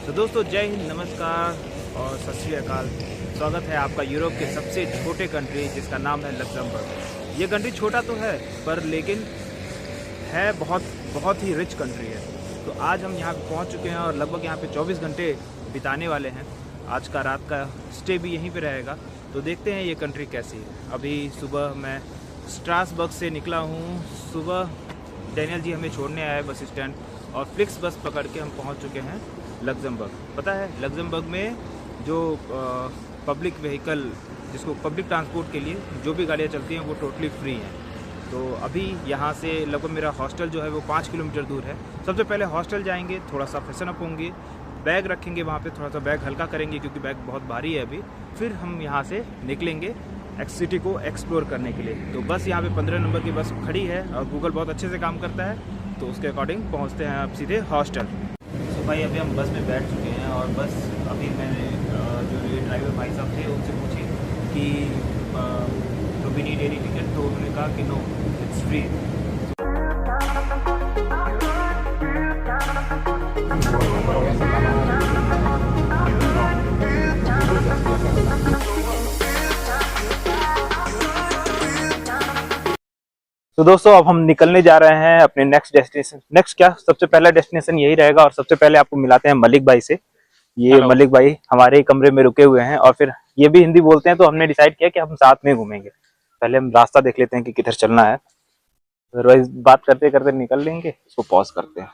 तो दोस्तों जय हिंद, नमस्कार और सत श्री अकाल। स्वागत है आपका यूरोप के सबसे छोटे कंट्री जिसका नाम है लग्जमबर्ग। ये कंट्री छोटा तो है पर लेकिन है बहुत बहुत ही रिच कंट्री है। तो आज हम यहाँ पे पहुँच चुके हैं और लगभग यहाँ पे 24 घंटे बिताने वाले हैं। आज का रात का स्टे भी यहीं पे रहेगा। तो देखते हैं ये कंट्री कैसी है। अभी सुबह मैं स्ट्रासबर्ग से निकला हूँ। सुबह डैनियल जी हमें छोड़ने आए बस स्टैंड और फ्लिक्स बस पकड़ के हम पहुँच चुके हैं लग्जमबर्ग। पता है लग्जमबर्ग में जो पब्लिक व्हीकल, जिसको पब्लिक ट्रांसपोर्ट के लिए जो भी गाड़ियाँ चलती हैं वो टोटली फ्री हैं। तो अभी यहाँ से लगभग मेरा हॉस्टल जो है वो 5 किलोमीटर दूर है। सबसे पहले हॉस्टल जाएंगे, थोड़ा सा फ्रेशन अप होंगे, बैग रखेंगे वहाँ पे, थोड़ा सा बैग हल्का करेंगे क्योंकि बैग बहुत भारी है अभी। फिर हम यहाँ से निकलेंगे एक्स सिटी को एक्सप्लोर करने के लिए। तो बस यहाँ पे 15 नंबर की बस खड़ी है और गूगल बहुत अच्छे से काम करता है, तो उसके अकॉर्डिंग पहुँचते हैं आप सीधे हॉस्टल। तो भाई अभी हम बस में बैठ चुके हैं और बस अभी मैंने जो ये ड्राइवर भाई साहब थे उनसे पूछे कि do we need any ticket, तो उन्होंने कहा कि नो, इट्स फ्री। तो दोस्तों अब हम निकलने जा रहे हैं अपने नेक्स्ट डेस्टिनेशन। नेक्स्ट क्या, सबसे पहला डेस्टिनेशन यही रहेगा और सबसे पहले आपको मिलाते हैं मलिक भाई से। ये हेलो। मलिक भाई हमारे ही कमरे में रुके हुए हैं और फिर ये भी हिंदी बोलते हैं, तो हमने डिसाइड किया कि हम साथ में घूमेंगे। पहले हम रास्ता देख लेते हैं कि किधर चलना है, अदरवाइज बात करते करते निकल लेंगे। इसको पॉज करते हैं।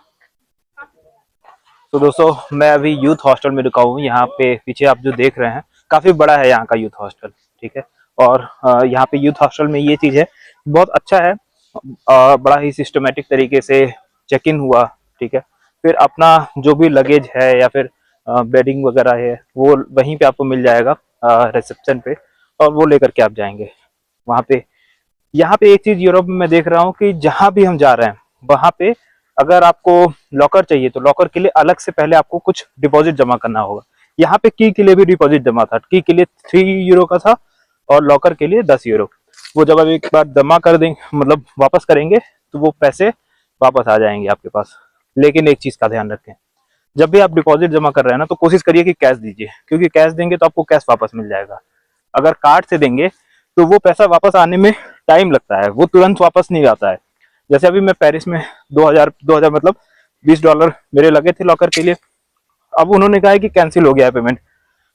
तो दोस्तों मैं अभी यूथ हॉस्टल में रुका हूँ। यहाँ पे पीछे आप जो देख रहे हैं काफी बड़ा है यहाँ का यूथ हॉस्टल, ठीक है। और यहाँ पे यूथ हॉस्टल में ये चीज है, बहुत अच्छा है। बड़ा ही सिस्टमेटिक तरीके से चेक इन हुआ, ठीक है। फिर अपना जो भी लगेज है या फिर बेडिंग वगैरह है वो वहीं पे आपको मिल जाएगा रिसेप्शन पे, और वो लेकर के आप जाएंगे वहाँ पे। यहाँ पे एक चीज यूरोप में मैं देख रहा हूँ कि जहाँ भी हम जा रहे हैं वहाँ पे अगर आपको लॉकर चाहिए तो लॉकर के लिए अलग से पहले आपको कुछ डिपॉजिट जमा करना होगा। यहाँ पे की के लिए भी डिपॉजिट जमा था, की के लिए 3 यूरो का था और लॉकर के लिए 10 यूरो। वो जब आप एक बार जमा कर देंगे, मतलब वापस करेंगे, तो वो पैसे वापस आ जाएंगे आपके पास। लेकिन एक चीज का ध्यान रखें, जब भी आप डिपॉजिट जमा कर रहे हैं ना तो कोशिश करिए कि कैश दीजिए, क्योंकि कैश देंगे तो आपको कैश वापस मिल जाएगा। अगर कार्ड से देंगे तो वो पैसा वापस आने में टाइम लगता है, वो तुरंत वापस नहीं आता है। जैसे अभी मैं पेरिस में 2000 मतलब $20 मेरे लगे थे लॉकर के लिए। अब उन्होंने कहा है कि कैंसिल हो गया है पेमेंट।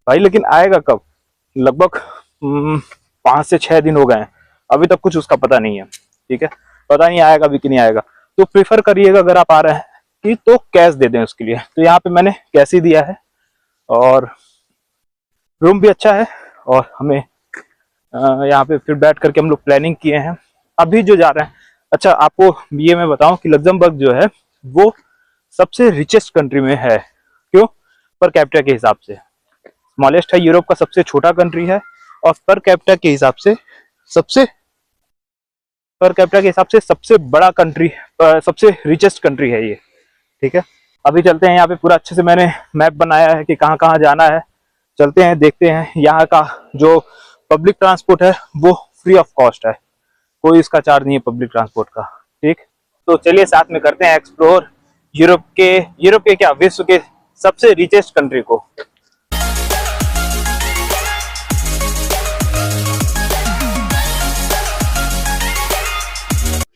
भाई लेकिन आएगा कब? लगभग 5 से 6 दिन हो गए हैं, अभी तक कुछ उसका पता नहीं है, ठीक है। पता नहीं आएगा भी कि नहीं आएगा। तो प्रेफर करिएगा अगर आप आ रहे हैं कि तो कैश दे दें उसके लिए। तो यहाँ पे मैंने कैश ही दिया है और रूम भी अच्छा है। और हमें यहाँ पे फिर बैठ करके हम लोग प्लानिंग किए हैं अभी जो जा रहे हैं। अच्छा आपको ये मैं बताऊं कि लग्जमबर्ग जो है वो सबसे रिचेस्ट कंट्री में है। क्यों? पर कैपिटा के हिसाब से स्मॉलेस्ट है, यूरोप का सबसे छोटा कंट्री है और पर कैपिटा के हिसाब से सबसे बड़ा कंट्री, सबसे रिचेस्ट कंट्री है ये, ठीक है। अभी चलते हैं, यहाँ पे पूरा अच्छे से मैंने मैप बनाया है कि कहाँ कहाँ जाना है। चलते हैं, देखते हैं। यहाँ का जो पब्लिक ट्रांसपोर्ट है वो फ्री ऑफ कॉस्ट है, कोई इसका चार्ज नहीं है पब्लिक ट्रांसपोर्ट का, ठीक। तो चलिए साथ में करते हैं एक्सप्लोर यूरोप के क्या, विश्व के सबसे रिचेस्ट कंट्री को।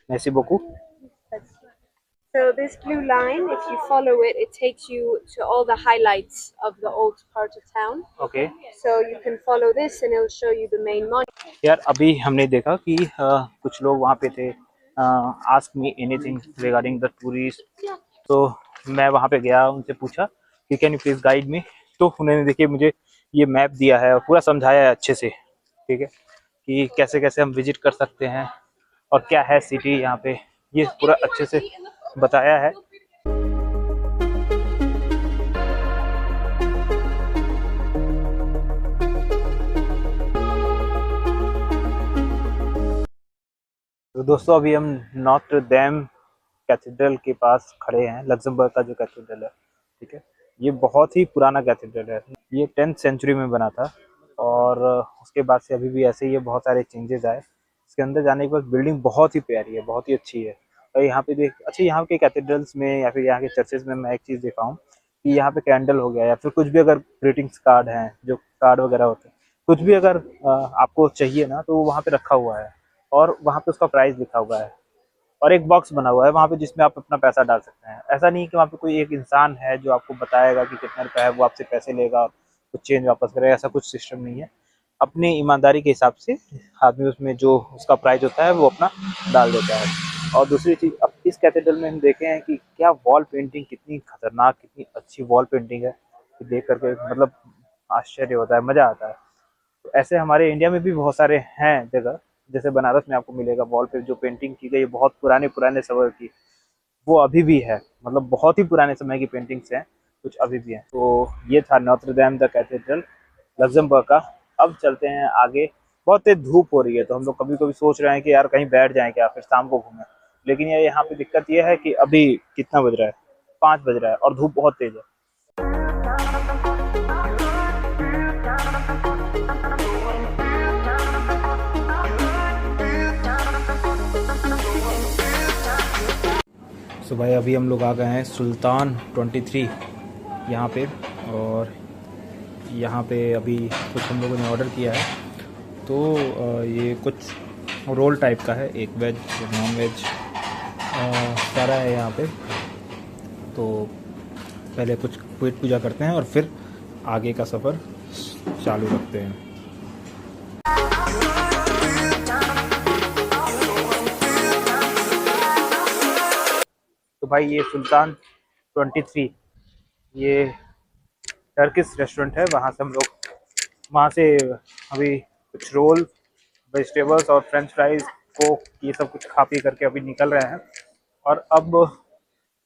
Merci beaucoup. So this blue line, if you follow it, it takes you to all the highlights of the old part of town. Okay. So you can follow this and it'll show you the main monument. यार अभी हमने देखा कि कुछ लोग वहाँ पे थे, ask me anything regarding the tourist. तो मैं वहाँ पे गया, उनसे पूछा कि can you please guide me. तो उन्होंने देखिए मुझे ये मैप दिया है और पूरा समझाया है अच्छे से, ठीक है, कि कैसे कैसे हम विजिट कर सकते हैं और क्या है सिटी यहाँ पे, ये पूरा अच्छे से बताया है। तो दोस्तों अभी हम नॉत्र डेम कैथेड्रल के पास खड़े हैं। लग्जमबर्ग का जो कैथेड्रल है, ठीक है, ये बहुत ही पुराना कैथेड्रल है। ये 10th सेंचुरी में बना था और उसके बाद से अभी भी ऐसे ही बहुत सारे चेंजेस आए। इसके अंदर जाने के बाद बिल्डिंग बहुत ही प्यारी है, बहुत ही अच्छी है। और यहाँ पे अच्छा यहाँ के कैथेड्रल्स में या फिर यहाँ के चर्चेज में मैं एक चीज़ देखा हूँ कि यहाँ पे कैंडल हो गया या फिर कुछ भी, अगर ग्रीटिंग्स कार्ड हैं, जो कार्ड वगैरह होते हैं, कुछ भी अगर आपको चाहिए ना, तो वो वहाँ पे रखा हुआ है और वहाँ पे उसका प्राइस लिखा हुआ है और एक बॉक्स बना हुआ है वहाँ पे जिसमें आप अपना पैसा डाल सकते हैं। ऐसा नहीं कि वहाँ पे कोई एक इंसान है जो आपको बताएगा कि कितना रुपया है, वो आपसे पैसे लेगा और कुछ चेंज वापस करेगा, ऐसा कुछ सिस्टम नहीं है। अपनी ईमानदारी के हिसाब से आदमी उसमें जो उसका प्राइस होता है वो अपना डाल देता है। और दूसरी चीज़, अब इस कैथेड्रल में हम देखे हैं कि क्या वॉल पेंटिंग, कितनी खतरनाक, कितनी अच्छी वॉल पेंटिंग है कि देख करके मतलब आश्चर्य होता है, मज़ा आता है। तो ऐसे हमारे इंडिया में भी बहुत सारे हैं जगह, जैसे बनारस में आपको मिलेगा वॉल पे जो पेंटिंग की गई है बहुत पुराने पुराने समय की, वो अभी भी है, मतलब बहुत ही पुराने समय की पेंटिंग्स हैं, कुछ अभी भी हैं। तो ये था नॉत्र डेम द कैथेड्रल लग्जमबर्ग का। अब चलते हैं आगे। बहुत तेज धूप हो रही है तो हम लोग कभी कभी सोच रहे हैं कि यार कहीं बैठ जाएं क्या, फिर शाम को घूमें। लेकिन ये यहाँ पे दिक्कत ये है कि अभी कितना बज रहा है, 5 बज रहा है और धूप बहुत तेज है। तो भाई अभी हम लोग आ गए हैं सुल्तान 23 यहाँ पे, और यहाँ पे अभी कुछ हम लोगों ने ऑर्डर किया है। तो ये कुछ रोल टाइप का है, एक वेज नॉन वेज सारा है यहाँ पे। तो पहले कुछ पेट पूजा करते हैं और फिर आगे का सफ़र चालू रखते हैं। तो भाई ये सुल्तान 23 ये टर्किश रेस्टोरेंट है, वहाँ से हम लोग वहाँ से अभी कुछ रोल, वेजिटेबल्स और फ्रेंच फ्राइज, कोक, ये सब कुछ खा पी करके अभी निकल रहे हैं। और अब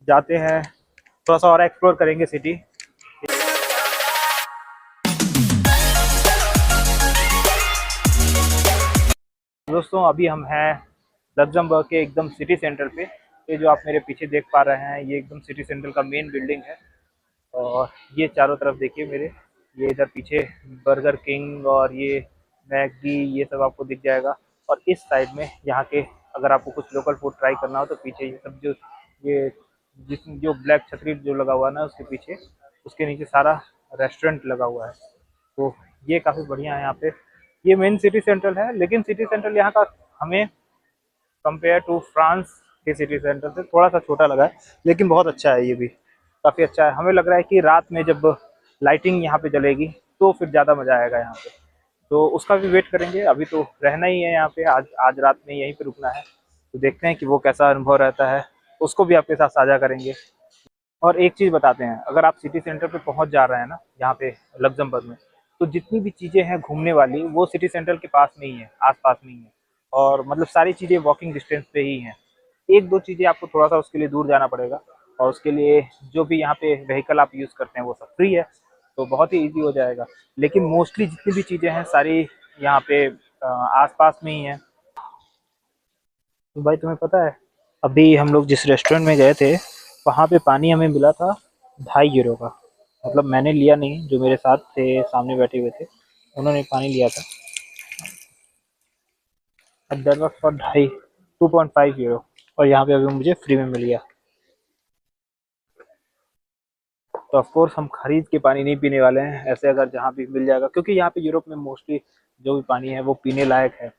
जाते हैं, थोड़ा सा और एक्सप्लोर करेंगे सिटी। दोस्तों अभी हम हैं लग्जमबर्ग के एकदम सिटी सेंटर पे। ये जो आप मेरे पीछे देख पा रहे हैं ये एकदम सिटी सेंटर का मेन बिल्डिंग है। और ये चारों तरफ देखिए मेरे, ये इधर पीछे बर्गर किंग और ये मैकडी, ये सब आपको दिख जाएगा। और इस साइड में यहाँ के अगर आपको कुछ लोकल फूड ट्राई करना हो तो पीछे ये सब जो ये जो ब्लैक छतरी जो लगा हुआ है ना उसके पीछे, उसके नीचे सारा रेस्टोरेंट लगा हुआ है। तो ये काफ़ी बढ़िया है यहाँ पे। ये मेन सिटी सेंटर है, लेकिन सिटी सेंटर यहाँ का हमें कंपेयर टू फ्रांस के सिटी सेंटर से थोड़ा सा छोटा लगा है, लेकिन बहुत अच्छा है, ये भी काफ़ी अच्छा है। हमें लग रहा है कि रात में जब लाइटिंग यहाँ पे जलेगी तो फिर ज़्यादा मज़ा आएगा यहाँ पे। तो उसका भी वेट करेंगे, अभी तो रहना ही है यहाँ पे, आज रात में यहीं पे रुकना है। तो देखते हैं कि वो कैसा अनुभव रहता है, उसको भी आपके साथ साझा करेंगे। और एक चीज़ बताते हैं, अगर आप सिटी सेंटर पे पहुँच जा रहे हैं ना यहाँ पे लग्जमबर्ग में, तो जितनी भी चीज़ें हैं घूमने वाली वो सिटी सेंटर के पास में ही है, आस-पास में ही है। और मतलब सारी चीज़ें वॉकिंग डिस्टेंस पे ही हैं। 1-2 चीज़ें आपको थोड़ा-सा उसके लिए दूर जाना पड़ेगा, और उसके लिए जो भी यहाँ पे व्हीकल आप यूज़ करते हैं वो सब फ्री है, तो बहुत ही ईज़ी हो जाएगा। लेकिन मोस्टली जितनी भी चीज़ें हैं सारी यहाँ पे आस-पास में ही हैं। तो भाई तुम्हें पता है, अभी हम लोग जिस रेस्टोरेंट में गए थे वहाँ पे पानी हमें मिला था 2.5 यूरो का। मतलब मैंने लिया नहीं, जो मेरे साथ थे सामने बैठे हुए थे उन्होंने पानी लिया था। अब दैट वाज फॉर 2.5 यूरो, और यहाँ पे अभी मुझे फ्री में मिल गया। तो ऑफ कोर्स हम खरीद के पानी नहीं पीने वाले हैं, ऐसे अगर जहाँ भी मिल जाएगा, क्योंकि यहाँ पे यूरोप में मोस्टली जो भी पानी है वो पीने लायक है।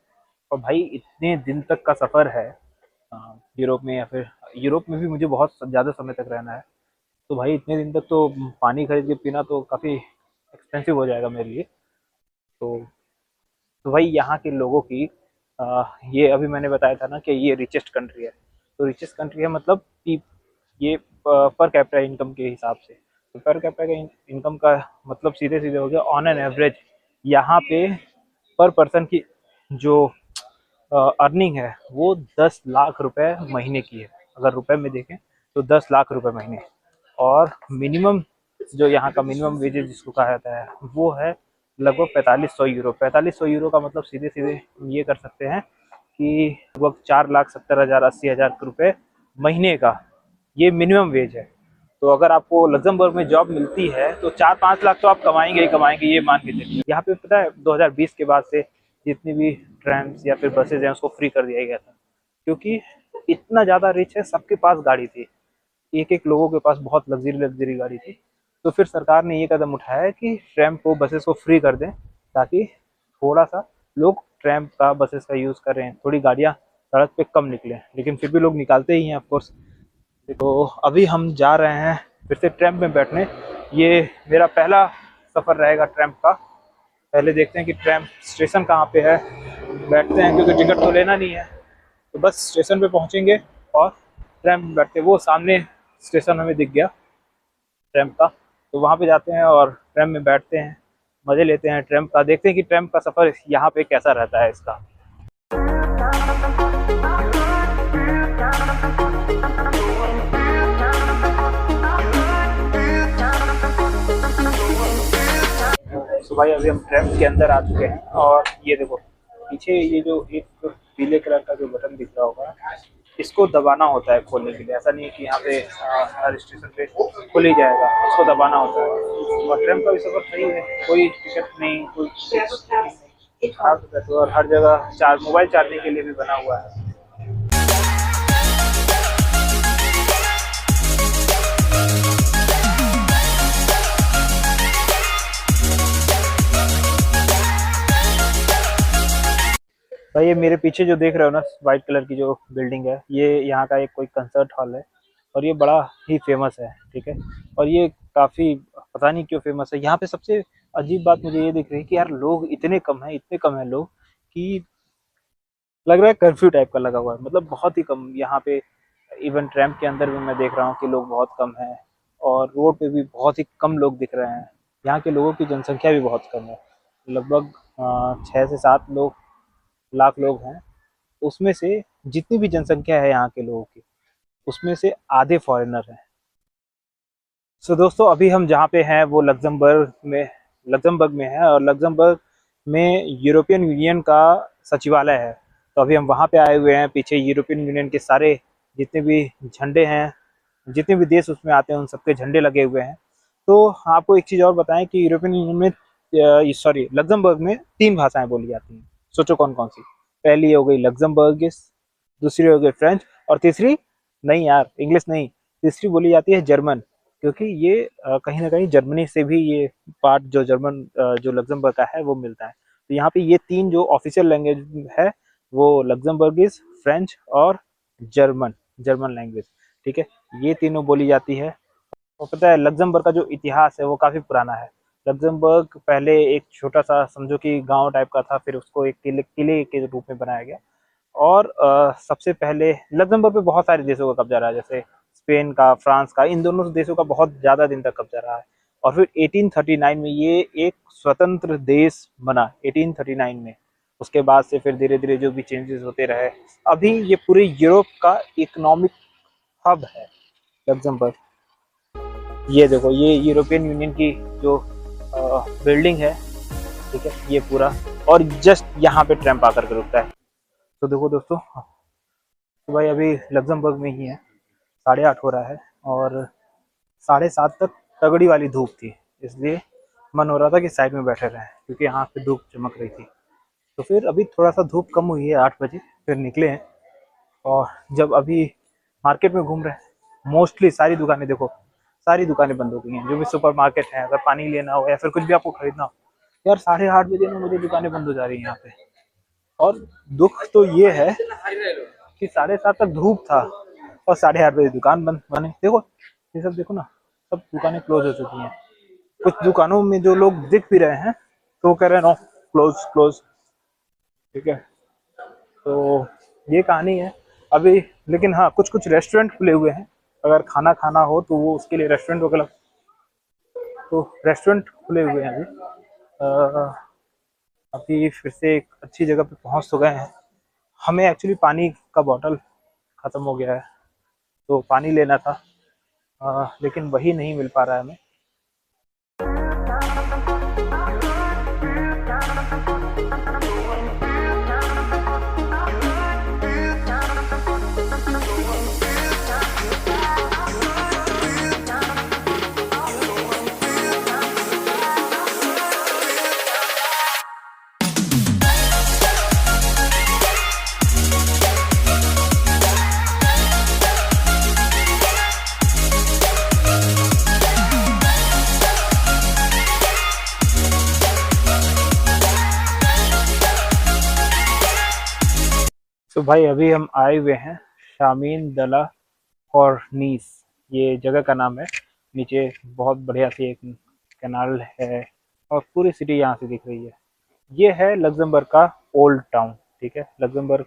और भाई इतने दिन तक का सफ़र है यूरोप में, या फिर यूरोप में भी मुझे बहुत ज़्यादा समय तक रहना है। तो भाई इतने दिन तक तो पानी खरीद के पीना तो काफ़ी एक्सपेंसिव हो जाएगा मेरे लिए। तो भाई यहाँ के लोगों की ये अभी मैंने बताया था ना कि ये रिचेस्ट कंट्री है। तो रिचेस्ट कंट्री है मतलब कि ये पर कैपिटा इनकम के हिसाब से। तो पर कैपिटा इनकम का मतलब सीधे सीधे हो गया ऑन एन एवरेज यहाँ पे पर पर्सन की जो अर्निंग है वो 10 लाख रुपए महीने की है। अगर रुपए में देखें तो 10 लाख रुपए महीने। और मिनिमम जो यहाँ का मिनिमम वेजेस जिसको कहा जाता है वो है लगभग 4500 यूरो। 4500 यूरो का मतलब सीधे सीधे ये कर सकते हैं कि लगभग 4,70,000 80,000 रुपये महीने का ये मिनिमम वेज है। तो अगर आपको लग्जमबर्ग में जॉब मिलती है तो 4-5 लाख तो आप कमाएंगे ही कमाएंगे, ये मान के चलिए। यहाँ पे पता है 2020 के बाद से जितनी भी ट्रैम्स या फिर बसेज हैं उसको फ्री कर दिया गया था, क्योंकि इतना ज़्यादा रिच है, सबके पास गाड़ी थी, एक एक लोगों के पास बहुत लग्जरी लग्जरी गाड़ी थी। तो फिर सरकार ने ये कदम उठाया है कि ट्रैम को, बसेस को फ्री कर दें, ताकि थोड़ा सा लोग ट्रैम का, बसेस का यूज़ कर रहे हैं, थोड़ी गाड़ियाँ सड़क पे कम निकले, लेकिन फिर भी लोग निकालते ही हैं ऑफकोर्स। तो अभी हम जा रहे हैं फिर से ट्रैम में बैठने। ये मेरा पहला सफ़र रहेगा ट्रैम का। पहले देखते हैं कि ट्रैम स्टेशन कहाँ पे है, बैठते हैं, क्योंकि टिकट तो लेना नहीं है। तो बस स्टेशन पे पहुँचेंगे और ट्रैम में बैठते हैं। वो सामने स्टेशन हमें दिख गया ट्रैम का, तो वहाँ पे जाते हैं और ट्रैम में बैठते हैं, मज़े लेते हैं ट्रैम का, देखते हैं कि ट्रैम का सफ़र यहाँ पे कैसा रहता है इसका। तो भाई अभी हम ट्रैम के अंदर आ चुके हैं और ये देखो पीछे ये जो एक पीले कलर का जो बटन दिख रहा होगा, इसको दबाना होता है खोलने के लिए। ऐसा नहीं है कि यहाँ पे हर स्टेशन पे खुल ही जाएगा, इसको दबाना होता है। और ट्रैम का भी सफ़र सही है, कोई टिकट नहीं, कोई और हर जगह मोबाइल चार्जिंग के लिए भी बना हुआ है। भाई ये मेरे पीछे जो देख रहे हो ना, वाइट कलर की जो बिल्डिंग है, ये यहाँ का एक कोई कंसर्ट हॉल है और ये बड़ा ही फेमस है, ठीक है। और ये काफ़ी, पता नहीं क्यों फेमस है। यहाँ पे सबसे अजीब बात मुझे ये दिख रही है कि यार लोग इतने कम हैं, इतने कम हैं लोग कि लग रहा है कर्फ्यू टाइप का लगा हुआ है, मतलब बहुत ही कम यहाँ पे। इवन ट्रैम के अंदर भी मैं देख रहा हूँ कि लोग बहुत कम हैं और रोड पे भी बहुत ही कम लोग दिख रहे हैं। यहाँ के लोगों की जनसंख्या भी बहुत कम है, लगभग 6 से 7 लाख लोग हैं। उसमें से जितनी भी जनसंख्या है यहाँ के लोगों की, उसमें से आधे फॉरेनर हैं। सो दोस्तों अभी हम जहाँ पे हैं वो लग्जमबर्ग में है और लग्जमबर्ग में यूरोपियन यूनियन का सचिवालय है। तो अभी हम वहाँ पे आए हुए हैं। पीछे यूरोपियन यूनियन के सारे जितने भी झंडे हैं, जितने भी देश उसमें आते हैं, उन सबके झंडे लगे हुए हैं। तो आपको एक चीज़ और बताएं कि यूरोपियन यूनियन में लग्जमबर्ग में 3 भाषाएं बोली जाती हैं। सोचो कौन कौन सी? पहली हो गई लग्जमबर्गिश, दूसरी हो गई फ्रेंच, और तीसरी नहीं यार, इंग्लिश नहीं, तीसरी बोली जाती है जर्मन, क्योंकि ये कहीं ना कहीं जर्मनी से भी ये पार्ट जो जर्मन जो लग्जमबर्ग का है वो मिलता है। तो यहाँ पे ये 3 जो ऑफिशियल लैंग्वेज है वो लग्जमबर्गिश, फ्रेंच और जर्मन लैंग्वेज, ठीक है, ये तीनों बोली जाती है। और पता है लग्जमबर्ग का जो इतिहास है वो काफ़ी पुराना है। लग्जमबर्ग पहले एक छोटा सा समझो कि गांव टाइप का था, फिर उसको एक किले के रूप में बनाया गया। और सबसे पहले लग्जमबर्ग पे बहुत सारे देशों का कब्जा रहा है, जैसे स्पेन का, फ्रांस का, इन दोनों देशों का बहुत ज़्यादा दिन तक कब्जा रहा है। और फिर 1839 में ये एक स्वतंत्र देश बना, 1839 में। उसके बाद से फिर धीरे धीरे जो भी चेंजेस होते रहे, अभी ये पूरे यूरोप का इकोनॉमिक हब है लग्जमबर्ग। ये देखो ये यूरोपियन यूनियन की जो बिल्डिंग है, ठीक है, ये पूरा, और जस्ट यहाँ पे ट्रैम आकर के रुकता है। तो देखो दोस्तों, तो भाई अभी लग्जमबर्ग में ही है, 8:30 हो रहा है और 7:30 तक तगड़ी वाली धूप थी, इसलिए मन हो रहा था कि साइड में बैठे रहें, क्योंकि यहाँ पे धूप चमक रही थी। तो फिर अभी थोड़ा सा धूप कम हुई है, 8 बजे फिर निकले हैं। और जब अभी मार्केट में घूम रहे हैं, मोस्टली सारी दुकानें देखो, सारी दुकानें बंद हो गई हैं। जो भी सुपर मार्केट है, अगर पानी लेना हो या फिर कुछ भी आपको खरीदना हो, यार 8:30 बजे में मुझे दुकानें बंद हो जा रही हैं यहाँ पे। और दुख तो ये है कि 7:30 तक धूप था और 8:30 बजे दुकान बंद बने। देखो ये सब देखो ना, सब दुकानें क्लोज हो चुकी हैं। कुछ दुकानों में जो लोग दिख भी रहे हैं तो वो कह रहे हैं नो, क्लोज, ठीक है। तो ये कहानी है अभी। लेकिन हाँ, कुछ रेस्टोरेंट खुले हुए हैं, अगर खाना खाना हो तो वो उसके लिए रेस्टोरेंट वगैरह, तो रेस्टोरेंट खुले हुए हैं अभी। अभी फिर से एक अच्छी जगह पे पहुंच तो गए हैं। हमें एक्चुअली पानी का बॉटल ख़त्म हो गया है, तो पानी लेना था, लेकिन वही नहीं मिल पा रहा है हमें। तो भाई अभी हम आए हुए हैं शामीन दला कॉर्निस, ये जगह का नाम है। नीचे बहुत बढ़िया सी एक कैनाल है और पूरी सिटी यहाँ से दिख रही है। ये है लग्जमबर्ग का ओल्ड टाउन, ठीक है। लग्जमबर्ग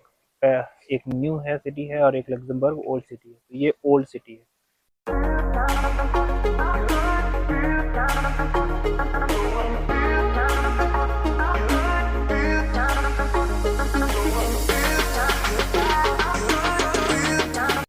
एक न्यू है सिटी है और एक लग्जमबर्ग ओल्ड सिटी है, तो ये ओल्ड सिटी है।